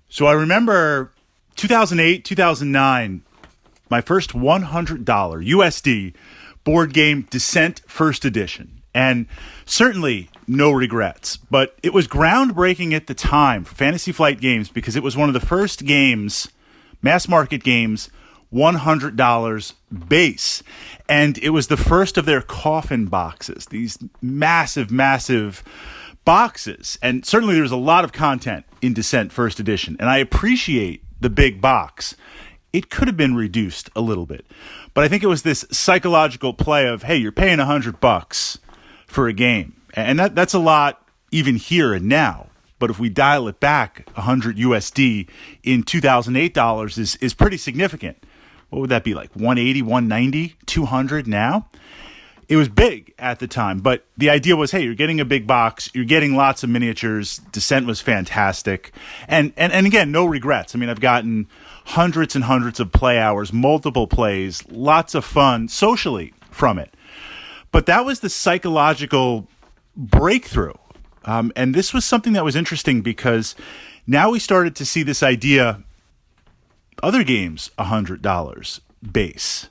So I remember 2008, 2009, my first $100 USD board game Descent First Edition. And certainly no regrets, but it was groundbreaking at the time for Fantasy Flight Games because it was one of the first games, mass market games, $100 base. And it was the first of their coffin boxes, these massive, massive boxes. And certainly there was a lot of content in Descent First Edition. And I appreciate the big box. It could have been reduced a little bit. But I think it was this psychological play of, hey, you're paying $100 for a game. And that's a lot even here and now. But if we dial it back, 100 USD in 2008 dollars is pretty significant. What would that be, like 180, 190, 200 now? It was big at the time, but the idea was, hey, you're getting a big box, you're getting lots of miniatures. Descent was fantastic. And again, no regrets. I mean, I've gotten hundreds and hundreds of play hours, multiple plays, lots of fun socially from it. But that was the psychological breakthrough. And this was something that was interesting because now we started to see this idea, other games, $100 base.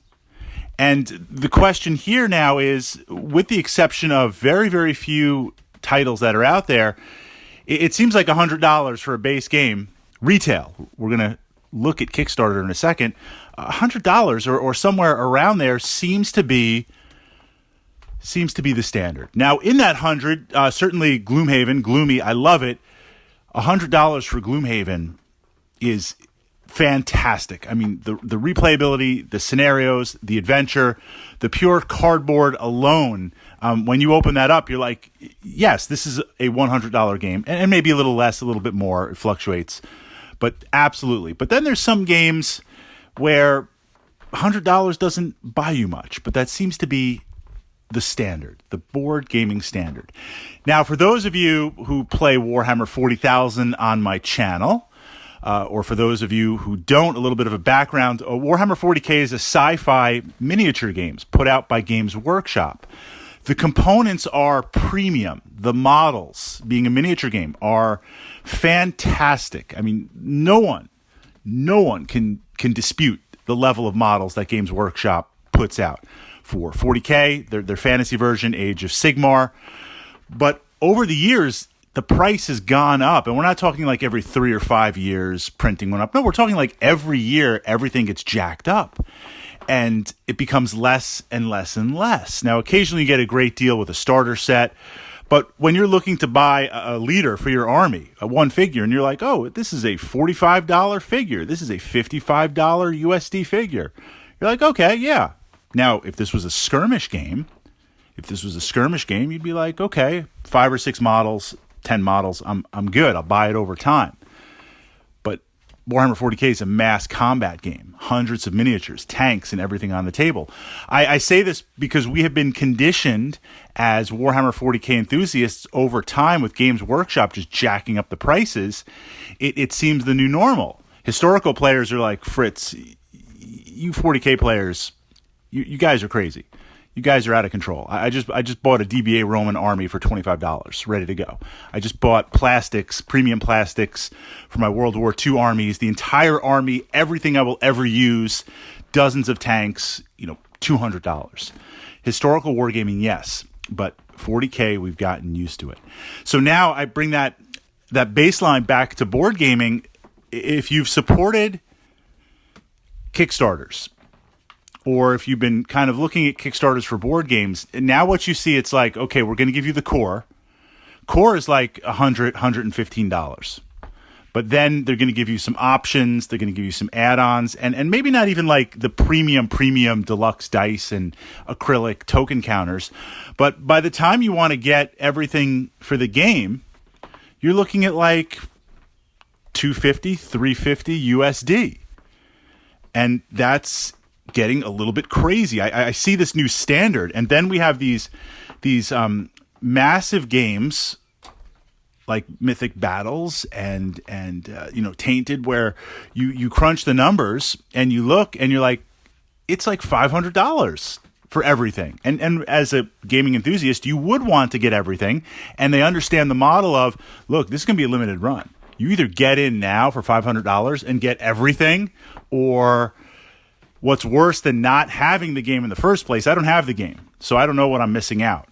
And the question here now is, with the exception of very, very few titles that are out there, it seems like $100 for a base game, retail. We're going to look at Kickstarter in a second. $100 or somewhere around there seems to be the standard. Now, in that 100, certainly Gloomhaven, Gloomy, I love it. $100 for Gloomhaven is fantastic. I mean, the replayability, the scenarios, the adventure, the pure cardboard alone. When you open that up, you're like, yes, this is a $100 game, and maybe a little less, a little bit more. It fluctuates, but absolutely. But then there's some games where $100 doesn't buy you much, but that seems to be the standard, the board gaming standard. Now, for those of you who play Warhammer 40,000 on my channel, or for those of you who don't, a little bit of a background, Warhammer 40K is a sci-fi miniature games put out by Games Workshop. The components are premium. The models, being a miniature game, are fantastic. I mean, no one can dispute the level of models that Games Workshop puts out. For 40K, their fantasy version, Age of Sigmar. But over the years, the price has gone up. And we're not talking like every 3 or 5 years printing went up. No, we're talking like every year everything gets jacked up. And it becomes less and less and less. Now, occasionally you get a great deal with a starter set. But when you're looking to buy a leader for your army, one figure, and you're like, oh, this is a $45 figure. This is a $55 USD figure. You're like, okay, yeah. Now, if this was a skirmish game, you'd be like, okay, 5 or 6 models, 10 models, I'm good. I'll buy it over time. But Warhammer 40K is a mass combat game, hundreds of miniatures, tanks, and everything on the table. I say this because we have been conditioned as Warhammer 40K enthusiasts over time with Games Workshop just jacking up the prices. It seems the new normal. Historical players are like, Fritz, you 40K players, you guys are crazy. You guys are out of control. I just bought a DBA Roman army for $25, ready to go. I just bought plastics, premium plastics for my World War II armies, the entire army, everything I will ever use, dozens of tanks, $200. Historical wargaming, yes, but 40K, we've gotten used to it. So now I bring that baseline back to board gaming. If you've supported Kickstarters, or if you've been kind of looking at Kickstarters for board games, now what you see, it's like, okay, we're going to give you the core. Core is like $100, $115. But then they're going to give you some options. They're going to give you some add-ons. And maybe not even like the premium deluxe dice and acrylic token counters. But by the time you want to get everything for the game, you're looking at like $250, $350 USD. And that's getting a little bit crazy. I see this new standard, and then we have these massive games like Mythic Battles and Tainted, where you crunch the numbers and you look and you're like, it's like $500 for everything. And as a gaming enthusiast, you would want to get everything, and they understand the model of, look, this is going to be a limited run. You either get in now for $500 and get everything, or what's worse than not having the game in the first place, I don't have the game, so I don't know what I'm missing out.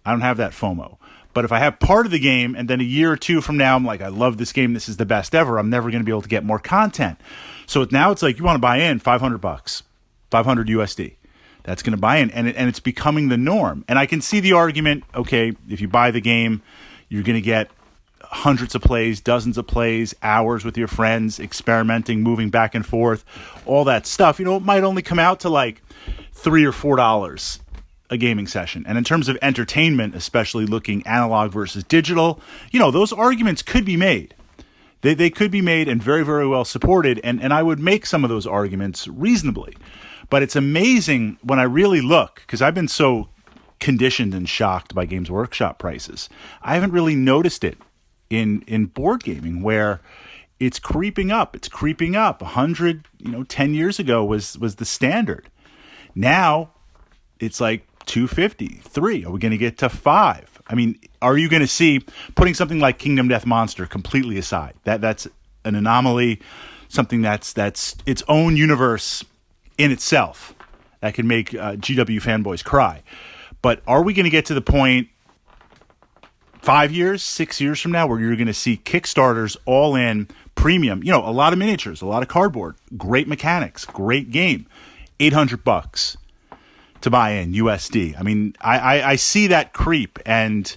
I don't have that FOMO. But if I have part of the game and then a year or two from now, I'm like, I love this game, this is the best ever, I'm never going to be able to get more content. So now it's like, you want to buy in $500, 500 USD. That's going to buy in, and it's becoming the norm. And I can see the argument, okay, if you buy the game, you're going to get hundreds of plays, dozens of plays, hours with your friends, experimenting, moving back and forth, all that stuff. It might only come out to like $3 or $4 a gaming session. And in terms of entertainment, especially looking analog versus digital, those arguments could be made. They could be made and very, very well supported, and I would make some of those arguments reasonably. But it's amazing when I really look, because I've been so conditioned and shocked by Games Workshop prices. I haven't really noticed it in board gaming, where it's creeping up. It's creeping up. 100, 10 years ago was the standard. Now it's like 250, 3. Are we going to get to 5? I mean, are you going to see, putting something like Kingdom Death Monster completely aside, that's an anomaly, something that's its own universe in itself that can make GW fanboys cry. But are we going to get to the point 5 years, 6 years from now where you're going to see Kickstarters all in premium, a lot of miniatures, a lot of cardboard, great mechanics, great game, $800 to buy in USD. I mean, I see that creep. And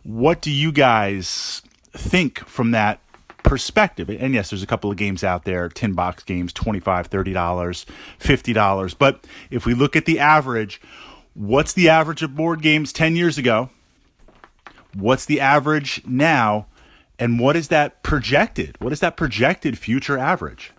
what do you guys think from that perspective? And yes, there's a couple of games out there, tin box games, $25, $30, $50. But if we look at the average, what's the average of board games 10 years ago? What's the average now? And what is that projected? What is that projected future average?